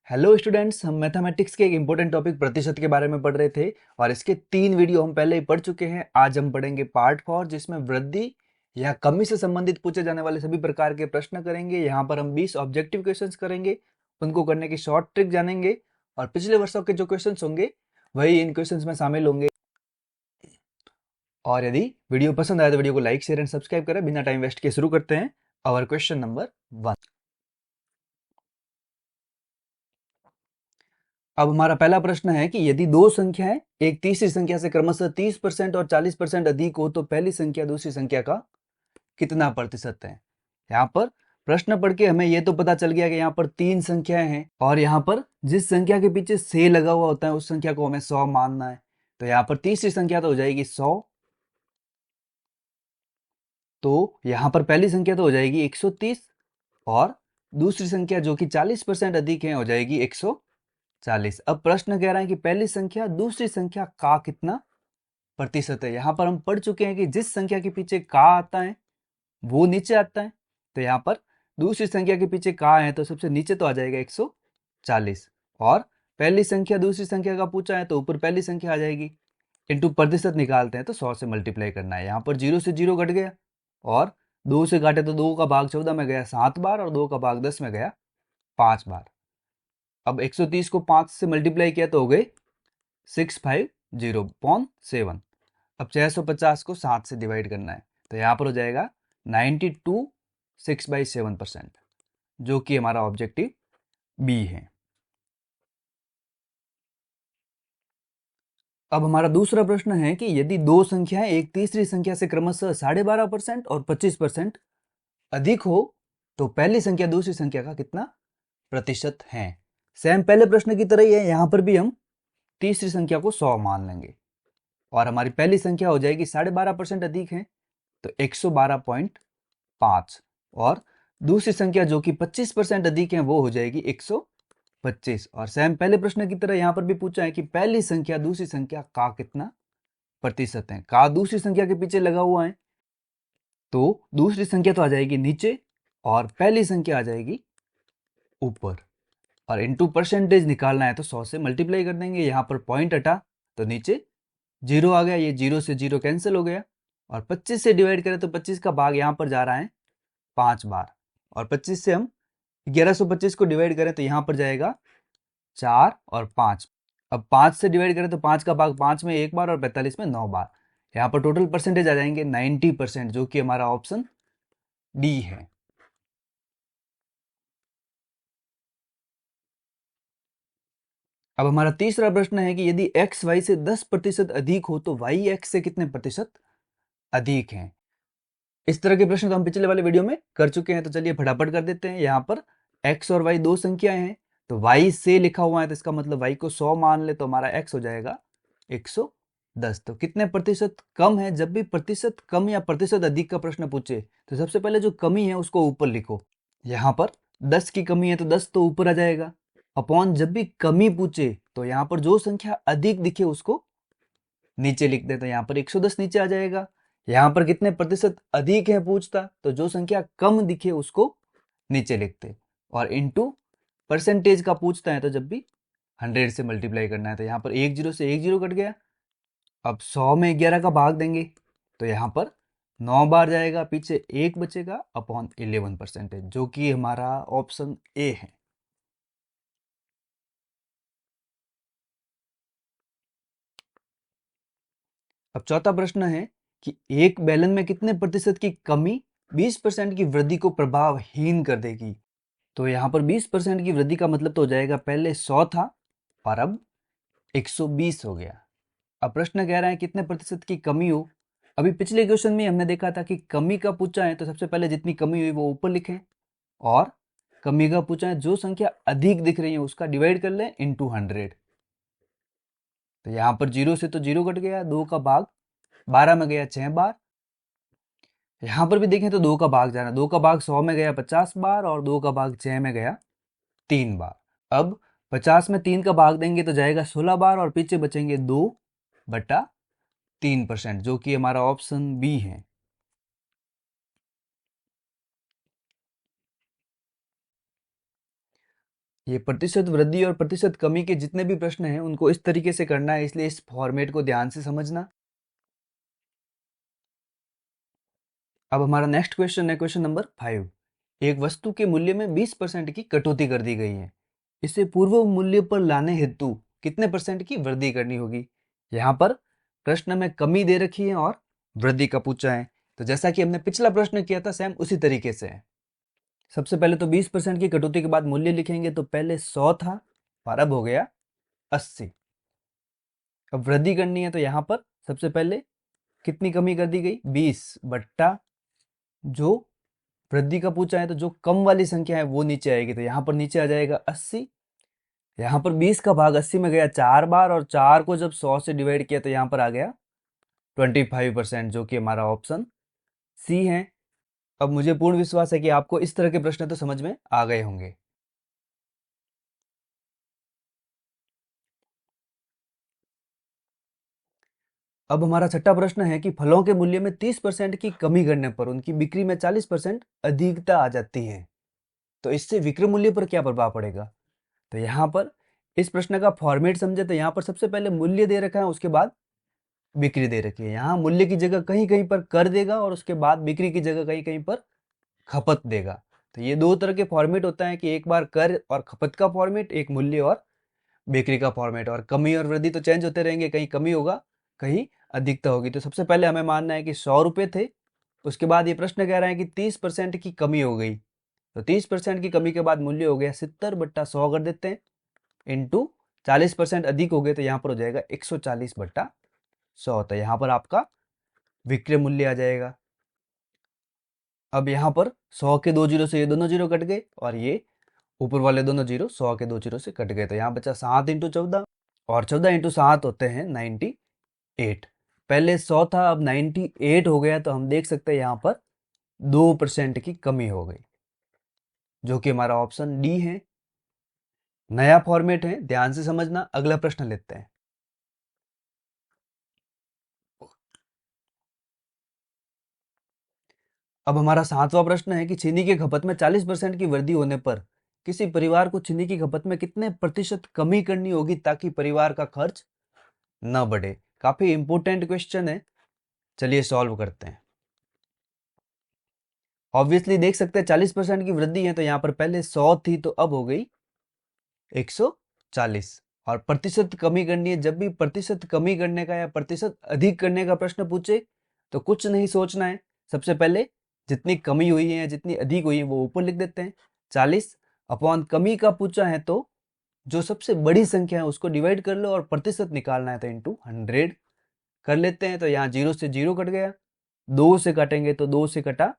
Hello students, हम mathematics के एक इंपॉर्टेंट टॉपिक प्रतिशत के बारे में पढ़ रहे थे और इसके 3 वीडियो हम पहले ही पढ़ चुके हैं। आज हम पढ़ेंगे पार्ट 4 जिसमें वृद्धि या कमी से संबंधित पूछे जाने वाले सभी प्रकार के प्रश्न करेंगे। यहाँ पर हम 20 ऑब्जेक्टिव क्वेश्चंस करेंगे, उनको करने की शॉर्ट ट्रिक जानेंगे और पिछले वर्षों के जो क्वेश्चंस होंगे वही इन क्वेश्चंस में शामिल होंगे। और यदि वीडियो पसंद आए तो वीडियो को लाइक शेयर एंड सब्सक्राइब करें। बिना टाइम वेस्ट के शुरू करते हैं और क्वेश्चन नंबर 1। अब हमारा पहला प्रश्न है कि यदि दो संख्याएं एक तीसरी संख्या से क्रमशः 30% और 40% अधिक हो तो पहली संख्या दूसरी संख्या का कितना प्रतिशत है। यहाँ पर प्रश्न पढ़ के हमें यह तो पता चल गया कि यहाँ पर 3 संख्याएं हैं और यहाँ पर जिस संख्या के पीछे से लगा हुआ होता है उस संख्या को हमें 100 मानना है। तो यहाँ पर तीसरी संख्या तो हो जाएगी 100, तो यहाँ पर पहली संख्या तो हो जाएगी 130 और दूसरी संख्या जो कि 40% अधिक है हो जाएगी 140। अब प्रश्न कह रहा है कि पहली संख्या दूसरी संख्या का कितना प्रतिशत है। यहां पर हम पढ़ चुके हैं कि जिस संख्या के पीछे का आता है वो नीचे आता है, तो यहां पर दूसरी संख्या के पीछे का है तो सबसे नीचे तो आ जाएगा 140 और पहली संख्या दूसरी संख्या का पूछा है तो ऊपर पहली संख्या आ जाएगी। इनटू प्रतिशत निकालते हैं तो 100 से मल्टीप्लाई करना है। यहाँ पर 0 से 0 घट गया और 2 से घाटे तो 2 का भाग 14 में गया 7 बार और 2 का भाग 10 में गया 5 बार। अब 130 को 5 से मल्टीप्लाई किया तो हो गए 650.7। अब 650 को 7 से डिवाइड करना है तो यहाँ पर हो जाएगा 92 6/7%, जो कि हमारा ऑब्जेक्टिव बी है। अब हमारा दूसरा प्रश्न है कि यदि दो संख्याएं एक तीसरी संख्या से क्रमशः 12.5% और 25% अधिक हो तो पहली संख्या दूसरी संख्या का कितना प्रतिशत है। सेम पहले प्रश्न की तरह ही है, यहां पर भी हम तीसरी संख्या को 100 मान लेंगे और हमारी पहली संख्या हो जाएगी 12.5% अधिक है तो 112.5 और दूसरी संख्या जो कि 25% अधिक है वो हो जाएगी 125। और सेम पहले प्रश्न की तरह यहां पर भी पूछा है कि पहली संख्या दूसरी संख्या का कितना प्रतिशत है। का दूसरी संख्या के पीछे लगा हुआ है तो दूसरी संख्या तो आ जाएगी नीचे और पहली संख्या आ जाएगी ऊपर और इनटू परसेंटेज निकालना है तो 100 से मल्टीप्लाई कर देंगे। यहाँ पर पॉइंट हटा तो नीचे 0 आ गया, ये 0 से 0 कैंसिल हो गया और 25 से डिवाइड करें तो 25 का भाग यहाँ पर जा रहा है 5 बार और 25 से हम 1125 को डिवाइड करें तो यहाँ पर जाएगा 4 और 5। अब 5 से डिवाइड करें तो 5 का भाग 5 में 1 बार और 45 में 9 बार। यहाँ पर टोटल परसेंटेज आ जाएंगे 90%, जो कि हमारा ऑप्शन डी है। अब हमारा तीसरा प्रश्न है कि यदि x y से 10% अधिक हो तो y x से कितने प्रतिशत अधिक है। इस तरह के प्रश्न तो हम पिछले वाले वीडियो में कर चुके हैं, तो चलिए फटाफट कर देते हैं। यहाँ पर x और y दो संख्याएं हैं तो y से लिखा हुआ है तो इसका मतलब y को 100 मान ले तो हमारा x हो जाएगा 110। तो कितने प्रतिशत कम है। जब भी प्रतिशत कम या प्रतिशत अधिक का प्रश्न पूछे तो सबसे पहले जो कमी है उसको ऊपर लिखो। यहाँ पर 10 की कमी है तो 10 तो ऊपर आ जाएगा। अपॉन जब भी कमी पूछे तो यहाँ पर जो संख्या अधिक दिखे उसको नीचे लिख देते हैं। यहाँ पर 110 नीचे आ जाएगा। यहाँ पर कितने प्रतिशत अधिक है पूछता तो जो संख्या कम दिखे उसको नीचे लिखते और इनटू परसेंटेज का पूछता है तो जब भी 100 से मल्टीप्लाई करना है तो यहाँ पर 10 से 10 कट गया। अब 100 में 11 का भाग देंगे तो यहाँ पर 9 बार जाएगा, पीछे 1 बचेगा अपॉन 11%, जो कि हमारा ऑप्शन ए है। अब चौथा प्रश्न है कि एक बैलन में कितने प्रतिशत की कमी 20% की वृद्धि को प्रभावहीन कर देगी। तो यहाँ पर 20% की वृद्धि का मतलब तो हो जाएगा पहले 100 था और अब 120 हो गया। अब प्रश्न कह रहा है कितने प्रतिशत की कमी हो। अभी पिछले क्वेश्चन में हमने देखा था कि कमी का पूछा है तो सबसे पहले जितनी कमी हुई वो ऊपर लिखें और कमी का पूछा है जो संख्या अधिक दिख रही है उसका डिवाइड कर लें इनटू 100। तो यहाँ पर 0 से तो 0 कट गया, 2 का भाग 12 में गया 6 बार। यहाँ पर भी देखें तो 2 का भाग जाना, 2 का भाग 100 में गया 50 बार और 2 का भाग 6 में गया 3 बार। अब 50 में 3 का भाग देंगे तो जाएगा 16 बार और पीछे बचेंगे 2/3%, जो कि हमारा ऑप्शन बी है। ये प्रतिशत वृद्धि और प्रतिशत कमी के जितने भी प्रश्न हैं उनको इस तरीके से करना है, इसलिए इस फॉर्मेट को ध्यान से समझना। अब हमारा नेक्स्ट क्वेश्चन है क्वेश्चन नंबर 5। एक वस्तु के मूल्य में 20% की कटौती कर दी गई है, इसे पूर्व मूल्य पर लाने हेतु कितने परसेंट की वृद्धि करनी होगी। यहाँ पर प्रश्न में कमी दे रखी है और वृद्धि का पूछा है, तो जैसा कि हमने पिछला प्रश्न किया था सेम उसी तरीके से है। सबसे पहले तो 20% की कटौती के बाद मूल्य लिखेंगे, तो पहले 100 था और अब हो गया 80। अब वृद्धि करनी है तो यहाँ पर सबसे पहले कितनी कमी कर दी गई, 20 बट्टा जो वृद्धि का पूछा है, तो जो कम वाली संख्या है वो नीचे आएगी, तो यहाँ पर नीचे आ जाएगा 80। यहाँ पर 20 का भाग 80 में गया 4 बार, और 4 को जब 100 से डिवाइड किया तो यहाँ पर आ गया 25%, जो कि हमारा ऑप्शन सी है। अब मुझे पूर्ण विश्वास है कि आपको इस तरह के प्रश्न तो समझ में आ गए होंगे। अब हमारा छठा प्रश्न है कि फलों के मूल्य में 30% की कमी करने पर उनकी बिक्री में 40% अधिकता आ जाती है, तो इससे विक्रय मूल्य पर क्या प्रभाव पड़ेगा। तो यहाँ पर इस प्रश्न का फॉर्मेट समझे तो यहाँ पर सबसे पहले मूल्य दे रखा है, उसके बाद बिक्री दे रखी है। यहाँ मूल्य की जगह कहीं कहीं पर कर देगा और उसके बाद बिक्री की जगह कहीं कहीं पर खपत देगा। तो ये दो तरह के फॉर्मेट होता है कि एक बार कर और खपत का फॉर्मेट, एक मूल्य और बिक्री का फॉर्मेट। और कमी और वृद्धि तो चेंज होते रहेंगे, कहीं कमी होगा कहीं अधिकता होगी। तो सबसे पहले हमें मानना है कि 100 रुपये थे, उसके बाद ये प्रश्न कह रहा है कि 30% की कमी हो गई, तो 30% की कमी के बाद मूल्य हो गया 70 बट्टा 100 कर देते हैं, इंटू 40% अधिक हो गए तो यहाँ पर हो जाएगा 140 बट्टा 100। तो यहाँ पर आपका विक्रय मूल्य आ जाएगा। अब यहाँ पर 100 के 2 जीरो से ये दोनों जीरो कट गए और ये ऊपर वाले दोनों जीरो 100 के 2 जीरो से कट गए, तो यहाँ बचा 7 इंटू 14, और 14 इंटू 7 होते हैं 98। पहले 100 था, अब 98 हो गया, तो हम देख सकते हैं यहाँ पर 2% की कमी हो गई, जो कि हमारा ऑप्शन डी है। नया फॉर्मेट है, ध्यान से समझना। अगला प्रश्न लेते हैं। अब हमारा 7वां प्रश्न है कि चीनी की खपत में 40% की वृद्धि होने पर किसी परिवार को चीनी की खपत में कितने प्रतिशत कमी करनी होगी ताकि परिवार का खर्च न बढ़े। काफी इंपोर्टेंट क्वेश्चन है, चलिए सॉल्व करते हैं। ऑब्वियसली देख सकते हैं 40% की वृद्धि है, तो यहाँ पर पहले 100 थी तो अब हो गई 140। और प्रतिशत कमी करनी है, जब भी प्रतिशत कमी करने का या प्रतिशत अधिक करने का प्रश्न पूछे तो कुछ नहीं सोचना है, सबसे पहले जितनी कमी हुई है या जितनी अधिक हुई है वो ऊपर लिख देते हैं। 40 अपॉन कमी का पूछा है तो जो सबसे बड़ी संख्या है उसको डिवाइड कर लो और प्रतिशत निकालना है तो इंटू 100 कर लेते हैं। तो यहाँ 0 से 0 कट गया, 2 से काटेंगे तो 2 से कटा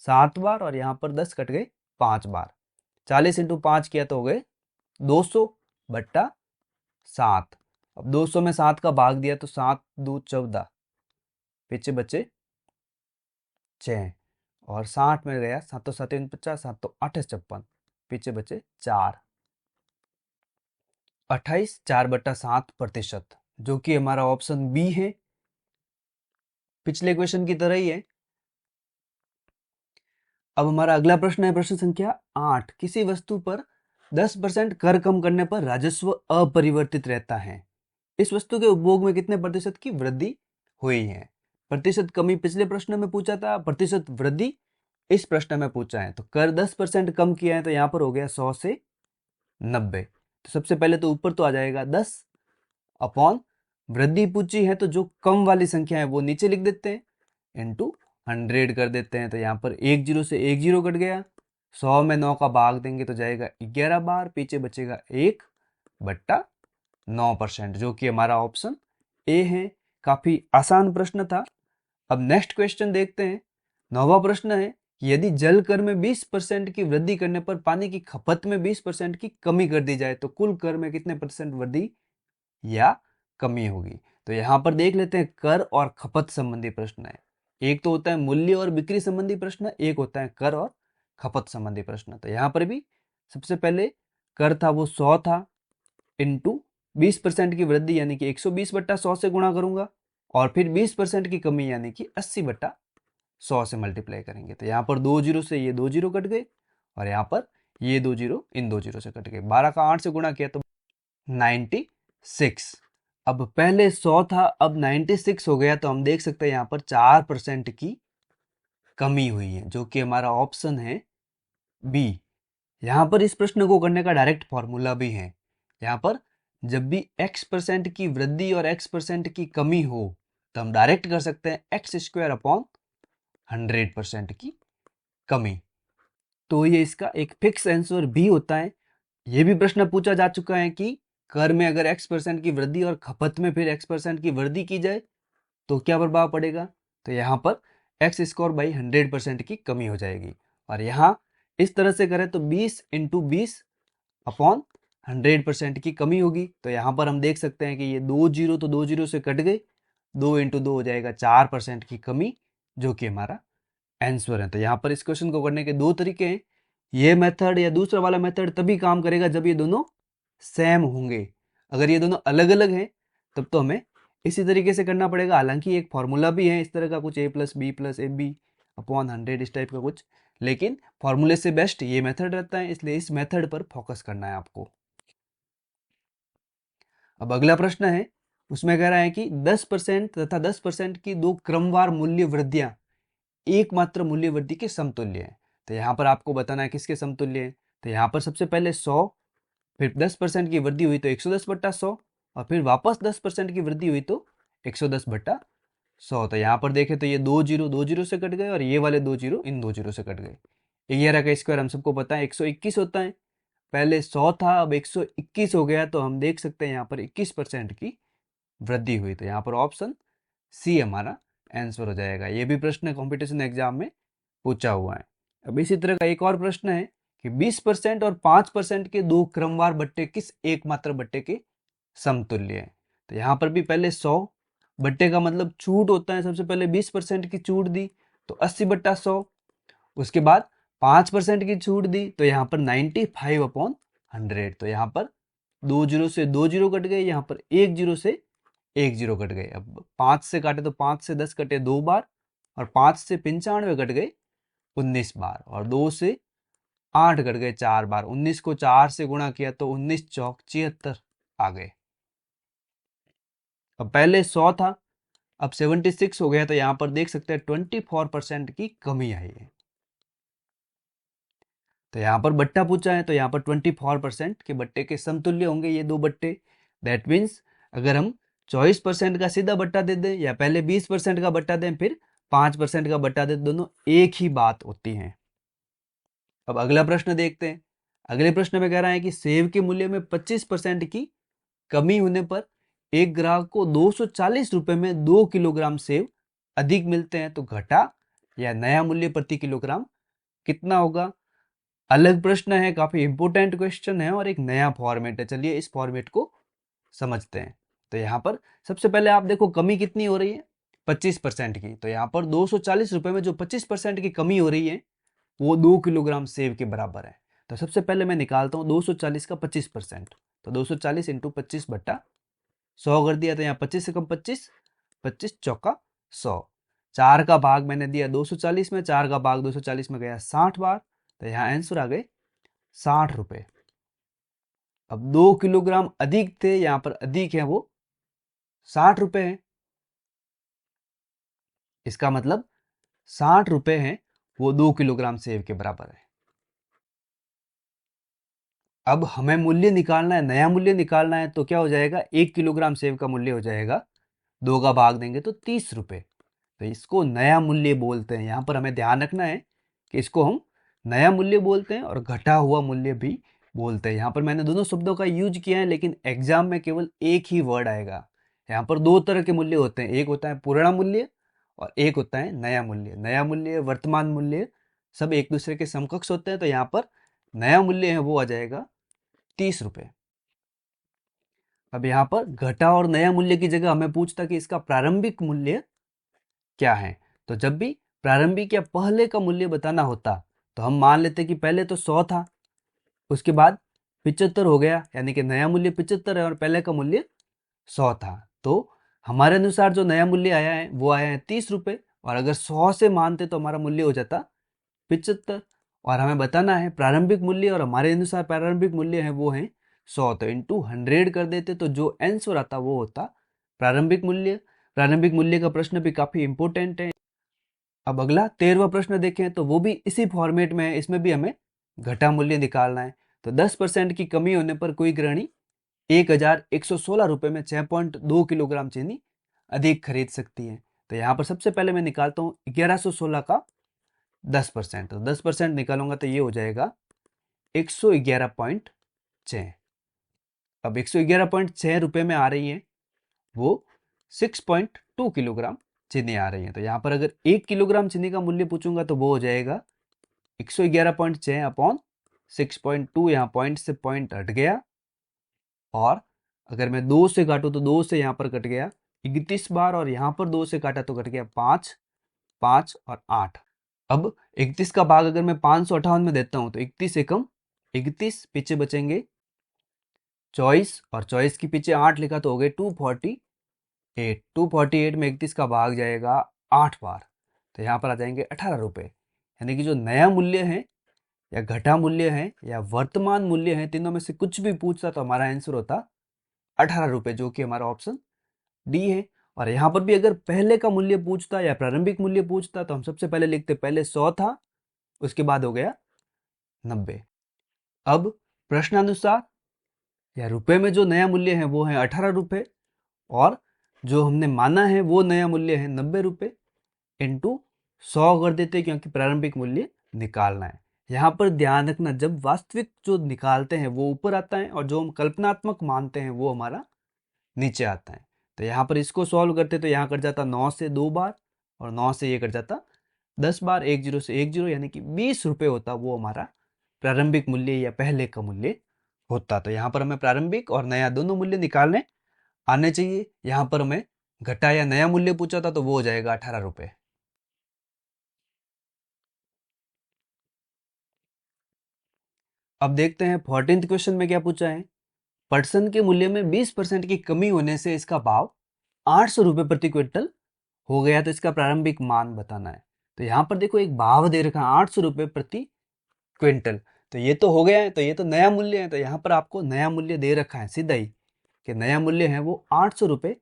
7 बार, और यहाँ पर 10 कट गए 5 बार। 40 इंटू 5 किया तो हो गए 200 बट्टा 7। अब 200 में 7 का भाग दिया तो 7 2 14, पीछे बचे 6, और 60 में गया 7 7 50, 7 8 56, पीछे बचे 4, 28 4 बट्टा 7%, जो कि हमारा ऑप्शन बी है। पिछले क्वेश्चन की तरह ही है। अब हमारा अगला प्रश्न है प्रश्न संख्या 8। किसी वस्तु पर 10% कर कम करने पर राजस्व अपरिवर्तित रहता है, इस वस्तु के उपभोग में कितने प्रतिशत की वृद्धि हुई है। प्रतिशत कमी पिछले प्रश्न में पूछा था, प्रतिशत वृद्धि इस प्रश्न में पूछा है। तो कर 10% कम किया है तो यहाँ पर हो गया 100 से 90। तो सबसे पहले तो ऊपर तो आ जाएगा 10 अपॉन वृद्धि पूछी है तो जो कम वाली संख्या है वो नीचे लिख देते हैं, इंटू 100 कर देते हैं। तो यहाँ पर 1 जीरो से 1 जीरो कट गया, 100 में 9 का भाग देंगे तो जाएगा 11 बार, पीछे बचेगा 1 बट्टा 9%, जो कि हमारा ऑप्शन ए है। काफी आसान प्रश्न था। अब नेक्स्ट क्वेश्चन देखते हैं। 9वां प्रश्न है कि यदि जल कर में 20% की वृद्धि करने पर पानी की खपत में 20% की कमी कर दी जाए तो कुल कर में कितने परसेंट वृद्धि या कमी होगी। तो यहाँ पर देख लेते हैं, कर और खपत संबंधी प्रश्न है। एक तो होता है मूल्य और बिक्री संबंधी प्रश्न, एक होता है कर और खपत संबंधी प्रश्न। तो यहाँ पर भी सबसे पहले कर था वो 100 था, इंटू 20% की वृद्धि यानी कि 120 बट्टा 100 से गुणा करूंगा, और फिर 20% की कमी यानी कि 80 बट्टा 100 से मल्टीप्लाई करेंगे। तो यहाँ पर 2 जीरो से ये 2 जीरो कट गए, और यहाँ पर ये 2 जीरो इन 2 जीरो से कट गए। 12 का 8 से गुणा किया तो 96। अब पहले 100 था, अब 96 हो गया, तो हम देख सकते हैं यहाँ पर 4% की कमी हुई है, जो कि हमारा ऑप्शन है बी। यहाँ पर इस प्रश्न को करने का डायरेक्ट फॉर्मूला भी है। यहाँ पर जब भी x% की वृद्धि और x% की कमी हो तो हम डायरेक्ट कर सकते हैं x² अपॉन 100% की कमी। तो ये इसका एक फिक्स आंसर भी होता है। ये भी प्रश्न पूछा जा चुका है कि कर में अगर x% की वृद्धि और खपत में फिर x% की वृद्धि की जाए तो क्या प्रभाव पड़ेगा। तो यहाँ पर x² बाई 100% की कमी हो जाएगी। और यहाँ इस तरह से करें तो 20 इंटू 20 अपॉन 100% की कमी होगी। तो यहाँ पर हम देख सकते हैं कि ये 2 जीरो तो 2 जीरो से कट गए, 2 इंटू 2 हो जाएगा 4% की कमी, जो कि हमारा आंसर है। तो यहाँ पर इस क्वेश्चन को करने के दो तरीके हैं। ये मेथड या दूसरा वाला मेथड तभी काम करेगा जब ये दोनों सेम होंगे। अगर ये दोनों अलग अलग हैं तब तो हमें इसी तरीके से करना पड़ेगा। हालांकि एक फॉर्मूला भी है इस तरह का कुछ a+b+ab अपॉन 100 इस टाइप का कुछ, लेकिन फॉर्मूले से बेस्ट ये मेथड रहता है, इसलिए इस मेथड पर फोकस करना है आपको। अब अगला प्रश्न है, उसमें कह रहा है कि 10% तथा 10% की दो क्रमवार मूल्य वृद्धियां एकमात्र मूल्य वृद्धि के समतुल्य है। तो यहाँ पर आपको बताना है किसके समतुल्य है। तो यहाँ पर सबसे पहले 100, फिर 10% की वृद्धि हुई तो 110/100, और फिर वापस 10% की वृद्धि हुई तो 110/100। तो यहाँ पर देखें तो ये 2 जीरो 2 जीरो से कट गए और ये वाले 2 जीरो इन 2 जीरो से कट गए। 11 का स्क्वायर हम सबको पता है 121 होता है। पहले 100 था, अब 121 हो गया, तो हम देख सकते हैं यहाँ पर 21% की वृद्धि हुई। तो यहाँ पर ऑप्शन सी हमारा आंसर हो जाएगा। ये भी प्रश्न कंपटीशन एग्जाम में पूछा हुआ है। अब इसी तरह का एक और प्रश्न है कि 20% और 5% के दो क्रमवार बट्टे किस एकमात्र बट्टे के समतुल्य है। तो यहाँ पर भी पहले 100 बट्टे का मतलब छूट होता है, सबसे पहले 20% की छूट दी तो 80/100। उसके बाद 5% की छूट दी तो यहाँ पर 95/100। तो यहाँ पर 2 जीरो से 2 जीरो कट गए, यहाँ पर 1 जीरो से 1 जीरो कट गए। अब 5 से काटे तो 5 से 10 कटे 2 बार, और 5 से 95 कट गए 19 बार, और 2 से 8 कट गए 4 बार। 19 को 4 से गुणा किया तो 19 चौक 76 आ गए। अब पहले 100 था, अब 76 हो गया, तो यहाँ पर देख सकते हैं 24% की कमी आई है। तो यहाँ पर बट्टा पूछा है तो यहाँ पर 24% के बट्टे के समतुल्य होंगे ये दो बट्टे। दैट मीन्स अगर हम 24% का सीधा बट्टा दे दें या पहले 20% का बट्टा दें फिर 5% का बट्टा दें, दोनों एक ही बात होती है। अब अगला प्रश्न देखते हैं। अगले प्रश्न में कह रहा है कि सेब के मूल्य में 25% की कमी होने पर एक ग्राहक को 240 रुपए में 2 किलोग्राम सेब अधिक मिलते हैं, तो घटा या नया मूल्य प्रति किलोग्राम कितना होगा। अलग प्रश्न है, काफी इंपोर्टेंट क्वेश्चन है और एक नया फॉर्मेट है। चलिए इस फॉर्मेट को समझते हैं। तो यहाँ पर सबसे पहले आप देखो कमी कितनी हो रही है, 25% की। तो यहाँ पर 240 रुपए में जो 25% की कमी हो रही है वो 2 किलोग्राम सेब के बराबर है। तो सबसे पहले मैं निकालता हूँ 240 का 25%। तो 240 इंटू 25/100 कर दिया, तो यहाँ 25 से कम 25, 25 चौका 100। 4 का भाग मैंने दिया 240 में, 4 का भाग 240 में गया 60 बार, तो यहाँ आंसर आ गए 60 रुपए। अब 2 किलोग्राम अधिक थे, यहाँ पर अधिक है वो 60 रुपए है। इसका मतलब 60 रुपए हैं वो 2 किलोग्राम सेब के बराबर है। अब हमें मूल्य निकालना है, नया मूल्य निकालना है, तो क्या हो जाएगा, 1 किलोग्राम सेब का मूल्य हो जाएगा 2 का भाग देंगे तो 30 रुपए। तो इसको नया मूल्य बोलते हैं। यहाँ पर हमें ध्यान रखना है कि इसको हम नया मूल्य बोलते हैं और घटा हुआ मूल्य भी बोलते हैं। यहाँ पर मैंने दोनों शब्दों का यूज किया है, लेकिन एग्जाम में केवल एक ही वर्ड आएगा। यहाँ पर दो तरह के मूल्य होते हैं, एक होता है पूर्ण मूल्य और एक होता है नया मूल्य। नया मूल्य वर्तमान मूल्य सब एक दूसरे के समकक्ष होते हैं। तो यहाँ पर नया मूल्य है वो आ जाएगा 30 रुपए। अब यहाँ पर घटा और नया मूल्य की जगह हमें पूछता कि इसका प्रारंभिक मूल्य क्या है। तो जब भी प्रारंभिक या पहले का मूल्य बताना होता तो हम मान लेते कि पहले तो 100 था, उसके बाद 75 हो गया, यानी कि नया मूल्य 75 है और पहले का मूल्य 100 था। तो हमारे अनुसार जो नया मूल्य आया है वो आया है 30 रुपए, और अगर 100 से मानते तो हमारा मूल्य हो जाता 75, और हमें बताना है प्रारंभिक मूल्य, और हमारे अनुसार प्रारंभिक मूल्य है वो है 100, तो इंटू 100 कर देते तो जो आंसर आता वो होता प्रारंभिक मूल्य। प्रारंभिक मूल्य का प्रश्न भी काफी इंपॉर्टेंट है। अब अगला 13वां प्रश्न देखें तो वो भी इसी फॉर्मेट में है, इसमें भी हमें घटा मूल्य निकालना है। तो 10% की कमी होने पर कोई गृहिणी 1116 रुपए में 6.2 किलोग्राम चीनी अधिक खरीद सकती है। तो यहाँ पर सबसे पहले मैं निकालता हूँ 1116 का 10%, तो 10% निकालूंगा तो ये हो जाएगा 111.6। अब 111.6 रुपए में आ रही है वो 6.2 किलोग्राम चीनी आ रही है। तो यहाँ पर अगर 1 किलोग्राम चीनी का मूल्य पूछूंगा तो वो हो जाएगा 111.6 अपॉन 6.2, यहाँ पॉइंट से पॉइंट हट गया, और अगर मैं 2 से काटूं तो 2 से यहाँ पर कट गया 31 बार, और यहाँ पर 2 से काटा तो कट गया 5, 5 और 8। अब 31 का भाग अगर मैं 558 में देता हूं तो 31 एकम 31, पीछे बचेंगे 24, और 24 के पीछे 8 लिखा तो हो गए 248। 248 में 31 का भाग जाएगा 8 बार, तो यहाँ पर आ जाएंगे 18 रुपए। यानी कि जो नया मूल्य है या घटा मूल्य है या वर्तमान मूल्य है, तीनों में से कुछ भी पूछता तो हमारा आंसर होता 18 रुपए, जो कि हमारा ऑप्शन डी है। और यहाँ पर भी अगर पहले का मूल्य पूछता या प्रारंभिक मूल्य पूछता तो हम सबसे पहले लिखते, पहले 100 था, उसके बाद हो गया 90। अब प्रश्नानुसार या रुपए में जो नया मूल्य है वो है 18 रुपए, और जो हमने माना है वो नया मूल्य है 90 रुपए, इंटू 100 कर देते हैं क्योंकि प्रारंभिक मूल्य निकालना है। यहाँ पर ध्यान रखना, जब वास्तविक जो निकालते हैं वो ऊपर आता है और जो हम कल्पनात्मक मानते हैं वो हमारा नीचे आता है। तो यहाँ पर इसको सॉल्व करते तो यहाँ कट जाता 9 से 2 बार, और 9 से ये कट जाता 10 बार, 1 जीरो से 1 जीरो, यानी कि 20 रुपए होता वो हमारा प्रारंभिक मूल्य या पहले का मूल्य होता। तो यहाँ पर हमें प्रारंभिक और नया दोनों मूल्य निकालने आने चाहिए। यहाँ पर हमें घटा या नया मूल्य पूछा था तो वो हो जाएगा 18 रुपए। अब देखते हैं 14th क्वेश्चन में क्या पूछा है। पटसन के मूल्य में 20% की कमी होने से इसका भाव 800 रुपए प्रति क्विंटल हो गया, तो इसका प्रारंभिक मान बताना है। तो यहाँ पर देखो एक भाव दे रखा है 800 रुपए प्रति क्विंटल, तो ये तो हो गया है, तो ये तो नया मूल्य है। तो यहाँ पर आपको नया मूल्य दे रखा है सीधा ही कि नया मूल्य है वो 800 रुपए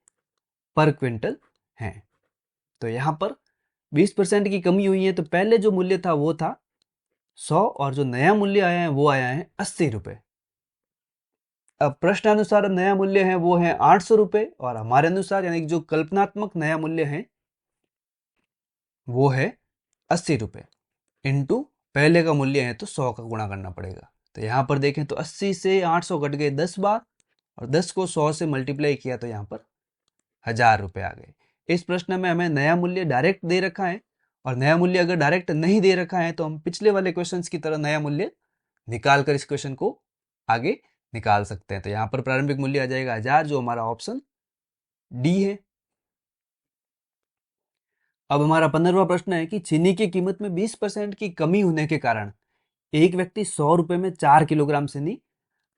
पर क्विंटल है। तो यहाँ पर 20% की कमी हुई है, तो पहले जो मूल्य था वो था 100, और जो नया मूल्य आया है वो आया है 80 रुपए। अब प्रश्नानुसार नया मूल्य है वो है 800 रुपए, और हमारे अनुसार यानी कि जो कल्पनात्मक नया मूल्य है वो है 80 रुपए, इंटू पहले का मूल्य है तो 100 का गुणा करना पड़ेगा। तो यहाँ पर देखें तो 80 से 800 कट गए 10 बार, और 10 को 100 से मल्टीप्लाई किया तो यहाँ पर 1000 रुपए आ गए। इस प्रश्न में हमें नया मूल्य डायरेक्ट दे रखा है, और नया मूल्य अगर डायरेक्ट नहीं दे रखा है तो हम पिछले वाले क्वेश्चंस की तरह नया मूल्य निकाल कर इस क्वेश्चन को आगे निकाल सकते हैं। तो यहाँ पर प्रारंभिक मूल्य आ जाएगा 1000, जो हमारा ऑप्शन डी है। अब हमारा 15वां प्रश्न है कि चीनी की कीमत में 20% की कमी होने के कारण एक व्यक्ति 100 रुपए में 4 किलोग्राम चीनी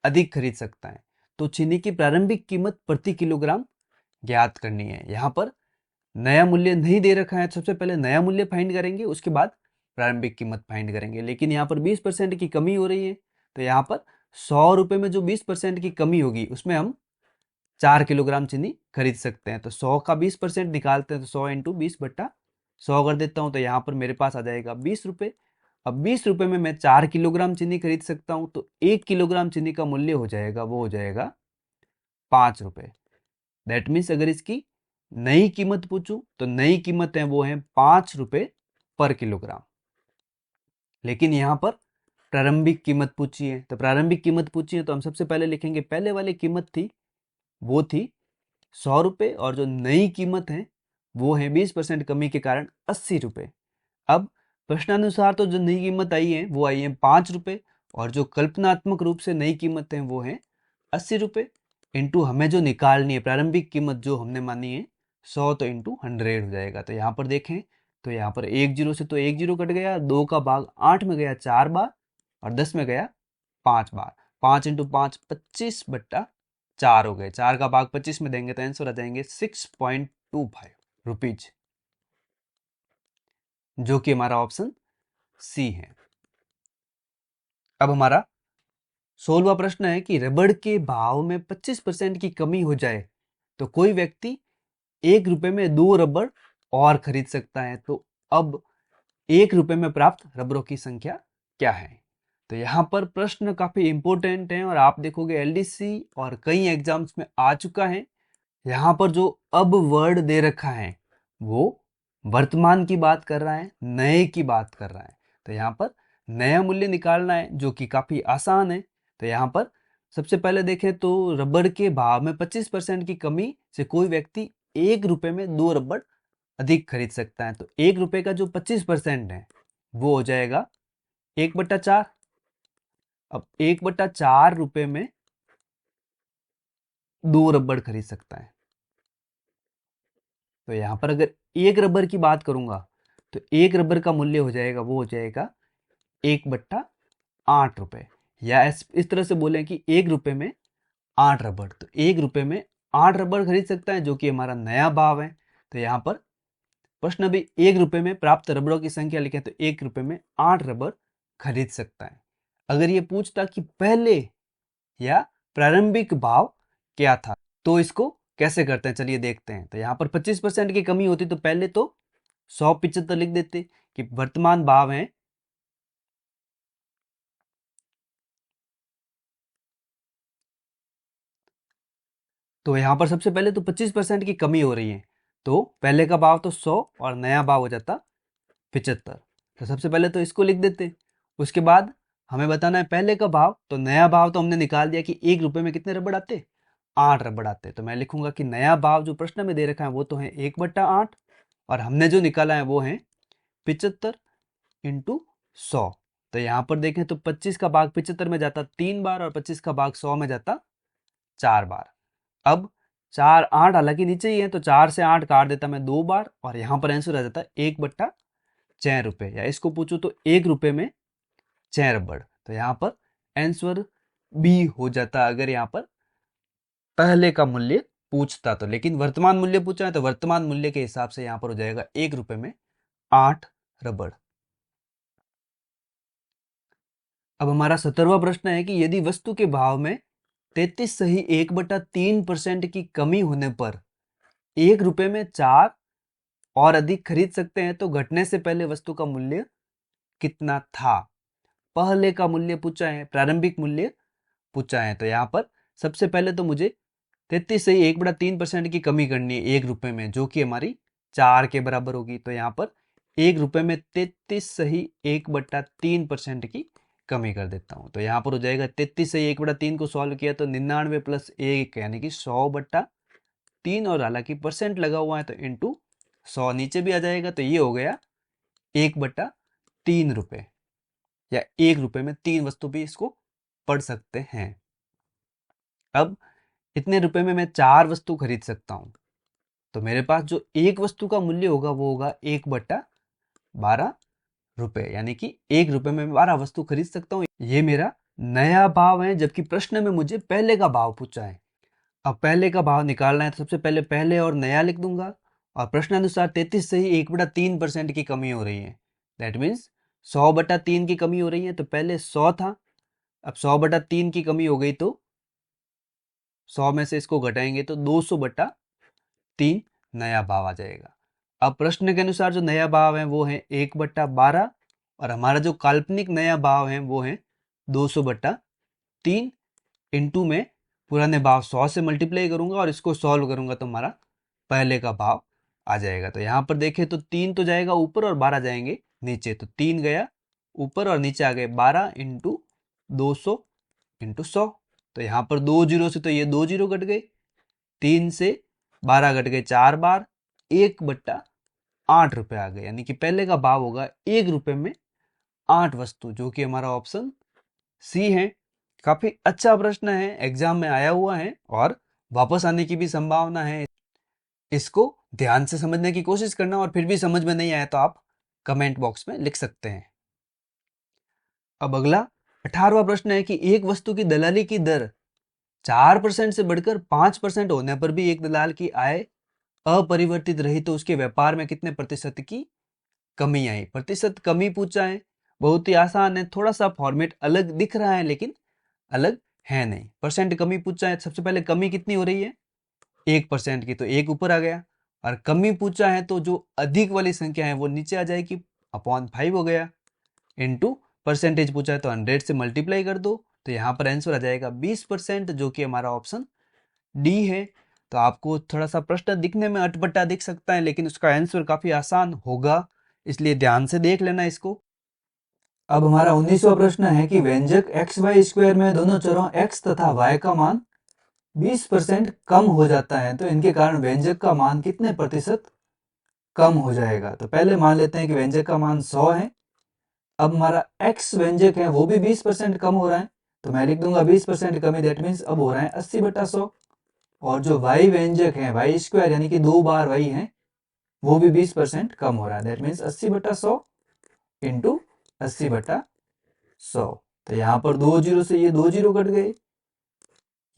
अधिक खरीद सकता है। तो चीनी की प्रारंभिक कीमत प्रति किलोग्राम ज्ञात करनी है। यहाँ पर नया मूल्य नहीं दे रखा है, सबसे पहले नया मूल्य फाइंड करेंगे, उसके बाद प्रारंभिक कीमत फाइंड करेंगे। लेकिन यहाँ पर 20% की कमी हो रही है, तो यहाँ पर 100 रुपए में जो 20% की कमी होगी उसमें हम 4 किलोग्राम चीनी खरीद सकते हैं। तो 100 का 20% निकालते हैं, तो 100 इंटू 20/100 कर देता हूँ, तो यहाँ पर मेरे पास आ जाएगा 20 रुपए। अब 20 रुपए में मैं 4 किलोग्राम चीनी खरीद सकता हूँ, तो 1 किलोग्राम चीनी का मूल्य हो जाएगा वो हो जाएगा 5 रुपए। दैट मीन्स अगर इसकी नई कीमत पूछूं तो नई कीमत है वो है 5 रुपए पर किलोग्राम। लेकिन यहाँ पर प्रारंभिक कीमत पूछी है, तो प्रारंभिक कीमत पूछी है तो हम सबसे पहले लिखेंगे पहले वाली कीमत थी वो थी 100 रुपए, और जो नई कीमत है वो है 20% कमी के कारण 80 रुपए। अब प्रश्नानुसार तो जो नई कीमत आई है वो आई है 5 रुपए, और जो कल्पनात्मक रूप से नई कीमत है वो है 80 रुपए, इंटू हमें जो निकालनी है प्रारंभिक कीमत जो हमने मानी है 100, तो इंटू 100 हो जाएगा। तो यहाँ पर देखें तो यहाँ पर 1 जीरो से तो 1 जीरो कट गया, 2 का भाग 8 में गया 4 बार, और 10 में गया 5 बार। 5 इंटू 5 25/4 हो गए, 4 का भाग 25 में देंगे तो आंसर आ जाएंगे 6.25 रुपीज, जो कि हमारा ऑप्शन सी है। अब हमारा 16वां प्रश्न है कि रबड़ के भाव में 25% की कमी हो जाए तो कोई व्यक्ति 1 रुपए में 2 रबड़ और खरीद सकता है। तो अब 1 रुपए में प्राप्त रबड़ों की संख्या क्या है? तो यहाँ पर प्रश्न काफी इंपॉर्टेंट है और आप देखोगे एलडीसी और कई एग्जाम्स में आ चुका है। यहाँ पर जो अब वर्ड दे रखा है वो वर्तमान की बात कर रहा है, नए की बात कर रहा है। तो यहाँ पर नया मूल्य निकालना है जो कि काफी आसान है। तो यहाँ पर सबसे पहले देखें तो रबड़ के भाव में 25% की कमी से कोई व्यक्ति 1 रुपए में 2 रबड़ अधिक खरीद सकता है। तो 1 रुपए का जो 25% है वो हो जाएगा 1/4। अब 1/4 रुपए में 2 रबड़ खरीद सकता है। तो यहां पर अगर 1 रबर की बात करूंगा तो 1 रबर का मूल्य हो जाएगा वो हो जाएगा 1/8 रुपए। या इस तरह से बोलें कि 1 रुपए में 8 रबर। तो 1 रुपए में 8 रबर खरीद सकता है जो कि हमारा नया भाव है। तो यहाँ पर प्रश्न भी 1 रुपए में प्राप्त रबड़ों की संख्या लिखे तो 1 रुपए में 8 रबर खरीद सकता है। अगर ये पूछता कि पहले या प्रारंभिक भाव क्या था तो इसको कैसे करते हैं, चलिए देखते हैं। तो यहाँ पर 25% की कमी होती तो पहले तो 175 लिख देते कि वर्तमान भाव है तो यहाँ पर सबसे पहले तो 25% की कमी हो रही है तो पहले का भाव तो 100 और नया भाव हो जाता 75। तो सबसे पहले तो इसको लिख देते। उसके बाद हमें बताना है पहले का भाव। तो नया भाव तो हमने निकाल दिया कि 1 रुपए में कितने रबड़ आते, 8 रबड़ आते। तो मैं लिखूंगा कि नया भाव जो प्रश्न में दे रखा है वो तो है 1/8 और हमने जो निकाला है वो है 75 इंटू 100। तो यहाँ पर देखें तो 25 का भाग 75 में जाता 3 बार और 25 का भाग 100 में जाता 4 बार। अब 4 8 हालांकि नीचे ही है तो 4 से 8 काट देता मैं 2 बार और यहाँ पर आंसर आ जाता है 1/6 रुपए। या इसको पूछूं तो 1 रुपए में 6 रबड़। तो यहाँ पर आंसर बी हो जाता अगर यहाँ पर पहले का मूल्य पूछता तो। लेकिन वर्तमान मूल्य पूछा है तो वर्तमान मूल्य के हिसाब से यहाँ पर हो जाएगा 1 रुपए में 8 रबड़। अब हमारा 17वां प्रश्न है कि यदि वस्तु के भाव में 33 सही 1/3% की कमी होने पर 1 रुपए में 4 और अधिक खरीद सकते हैं तो घटने से पहले वस्तु का मूल्य कितना था? पहले का मूल्य पूछा है, प्रारंभिक मूल्य पूछा है। तो यहाँ पर सबसे पहले तो मुझे 33 सही 1/3% की कमी करनी है 1 रुपए में जो कि हमारी 4 के बराबर होगी। तो यहाँ पर 1 रुपए में 33 सही 1/3% की कमी कर देता हूँ। तो यहाँ पर हो जाएगा 33 सही 1/3 को सॉल्व किया तो 99 प्लस 1 यानी कि 100/3 और हालांकि परसेंट लगा हुआ है तो इंटू 100 नीचे भी आ जाएगा। तो ये हो गया 1/3 रुपए या 1 रुपए में 3 वस्तु भी इसको पढ़ सकते हैं। अब इतने रुपए में मैं 4 वस्तु खरीद सकता हूँ तो मेरे पास जो एक वस्तु का मूल्य होगा वो होगा 1/12 रुपए। यानी कि 1 रुपए में मैं 12 वस्तु खरीद सकता हूँ। ये मेरा नया भाव है जबकि प्रश्न में मुझे पहले का भाव पूछा है। अब पहले का भाव निकालना है तो सबसे पहले पहले और नया लिख दूंगा और प्रश्नानुसार 33 से ही 1/3% की कमी हो रही है। दैट मीन्स 100/3 की कमी हो रही है। तो पहले 100 था, अब 100/3 की कमी हो गई तो 100 में से इसको घटाएंगे तो 200/3 नया भाव आ जाएगा। अब प्रश्न के अनुसार जो नया भाव है वो है 1/12 और हमारा जो काल्पनिक नया भाव है वो है 200/3 इंटू में पुराने भाव 100 से मल्टीप्लाई करूंगा और इसको सॉल्व करूंगा तो हमारा पहले का भाव आ जाएगा। तो यहाँ पर देखें तो 3 तो जाएगा ऊपर और 12 जाएंगे नीचे। तो 3 गया ऊपर और नीचे आ गए 12 इंटू 200 इंटू 100। तो यहाँ पर 2 जीरो से तो ये 2 जीरो कट गए, 3 से 12 घट गए 4 बार, 1/8 रुपए आ गए। यानी कि पहले का भाव होगा 1 रुपए में 8 वस्तु जो कि हमारा ऑप्शन सी है। काफी अच्छा प्रश्न है, एग्जाम में आया हुआ है और वापस आने की भी संभावना है। इसको ध्यान से समझने की कोशिश करना और फिर भी समझ में नहीं आया तो आप कमेंट बॉक्स में लिख सकते हैं। अब अगला 18वां प्रश्न है कि एक वस्तु की दलाली की दर 4% से बढ़कर 5% होने पर भी एक दलाल की आय अपरिवर्तित रही तो उसके व्यापार में कितने प्रतिशत की कमी आई? प्रतिशत कमी पूछा है बहुत ही आसान है, थोड़ा सा फॉर्मेट अलग दिख रहा है लेकिन अलग है नहीं। परसेंट कमी पूछा है, सबसे पहले कमी कितनी हो रही है 1% की, तो 1 ऊपर आ गया। और कमी पूछा है तो जो अधिक वाली संख्या है वो नीचे आ जाएगी, अपॉन 5 हो गया। इनटू परसेंटेज पूछा है तो 100 से मल्टीप्लाई कर दो, तो यहाँ पर आंसर आ जाएगा 20%, जो कि हमारा ऑप्शन डी है। तो आपको थोड़ा सा प्रश्न दिखने में अटपटा दिख सकता है लेकिन उसका आंसर काफी आसान होगा, इसलिए ध्यान से देख लेना इसको। अब हमारा 19वां प्रश्न है कि व्यंजक एक्स वाई स्क्वायर में दोनों चरों x तथा y का मान 20% कम हो जाता है, तो इनके कारण व्यंजक का मान कितने प्रतिशत कम हो जाएगा। तो पहले मान लेते हैं कि व्यंजक का मान 100 है। अब हमारा x व्यंजक है वो भी 20% कम हो रहा है, तो मैं लिख दूंगा 20% कमी, दैट मीन्स अब हो रहा है 80/100। और जो y व्यंजक है वाई स्क्वायर यानी कि 2 बार y है, वो भी 20% कम हो रहा है, दैट मीन्स 80/100 इंटू 80/100। तो यहाँ पर 2 जीरो से ये 2 जीरो कट गए,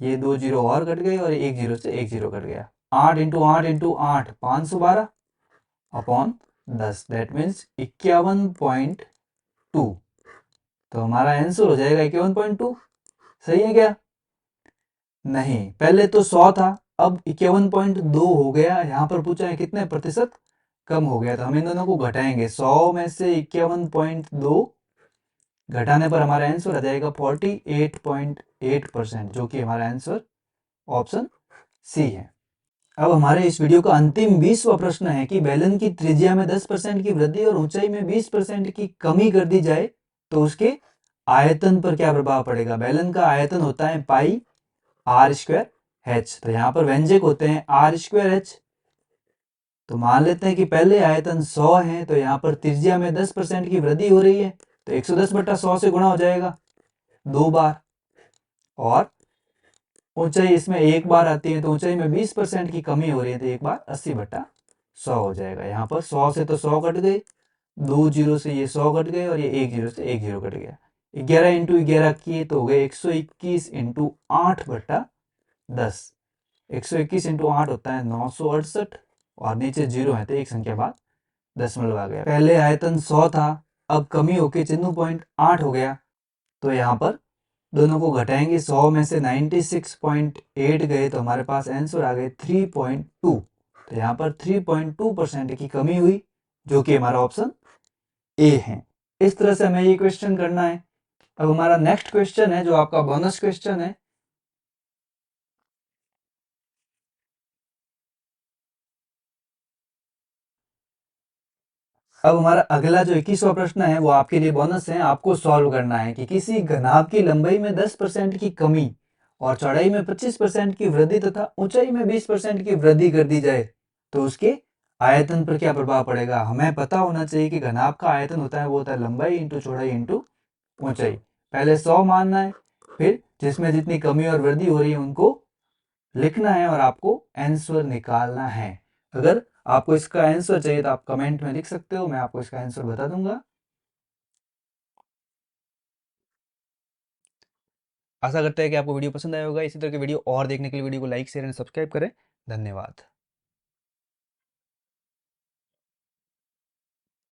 ये 2 जीरो और कट गए और 1 जीरो से 1 जीरो कट गया। 8 into 8 into 8 512 upon 10, that means 51.2। तो हमारा आंसर हो जाएगा 51.2। सही है क्या? नहीं, पहले तो 100 था, अब 51.2 हो गया। यहाँ पर पूछा है कितने प्रतिशत कम हो गया, तो हम इन दोनों को घटाएंगे। 100 में से 51.2 घटाने पर हमारा आंसर आ जाएगा 48.8%, जो कि हमारा आंसर ऑप्शन सी है। अब हमारे इस वीडियो का अंतिम 20वां प्रश्न है कि बेलन की त्रिज्या में 10% की वृद्धि और ऊंचाई में 20% की कमी कर दी जाए तो उसके आयतन पर क्या प्रभाव पड़ेगा। बेलन का आयतन होता है पाई आर स्क्वायर एच, तो यहाँ पर व्यंजक होते हैं आर स्क्वायर एच। तो मान लेते हैं कि पहले आयतन 100 है, तो यहाँ पर त्रिज्या में 10% की वृद्धि हो रही है, तो 110/100 से गुणा हो जाएगा 2 बार। और ऊंचाई इसमें 1 बार आती है, तो ऊंचाई में 20% की कमी हो रही है, तो 1 बार 80/100 हो जाएगा। यहाँ पर 100 से तो 100 कट गए, 2 जीरो से ये 100 कट गए और ये 1 जीरो से 1 जीरो कट गया। 11 इंटू 11 किए तो हो गए 121 इंटू 8/10। 121 इंटू 8 होता है 968, और नीचे जीरो है तो एक संख्या बाद दशमलव आ गया। पहले आयतन 100 था, अब कमी होके चिन्ह पॉइंट 8 हो गया, तो यहाँ पर दोनों को घटाएंगे। 100 में से 96.8 गए तो हमारे पास आंसर आ गए 3.2। तो यहाँ पर 3.2% की कमी हुई, जो कि हमारा ऑप्शन ए है। इस तरह से हमें ये क्वेश्चन करना है। अब हमारा नेक्स्ट क्वेश्चन है जो आपका बोनस क्वेश्चन है। अब हमारा अगला जो 21वां प्रश्न है वो आपके लिए बोनस है। आपको सॉल्व करना है कि किसी घनाभ की लंबाई में 10% की कमी और चौड़ाई में 25% की वृद्धि तथा ऊंचाई में 20% की वृद्धि कर दी जाए तो उसके आयतन पर क्या प्रभाव पड़ेगा। हमें पता होना चाहिए कि घनाभ का आयतन होता है वो होता है लंबाई इंटू चौड़ाई इंटू ऊंचाई। पहले 100 मानना है, फिर जिसमें जितनी कमी और वृद्धि हो रही है उनको लिखना है और आपको आंसर निकालना है। अगर आपको इसका आंसर चाहिए तो आप कमेंट में लिख सकते हो, मैं आपको इसका आंसर बता दूंगा। आशा करते हैं कि आपको वीडियो पसंद आया होगा। इसी तरह के वीडियो और देखने के लिए वीडियो को लाइक शेयर एंड सब्सक्राइब करें। धन्यवाद।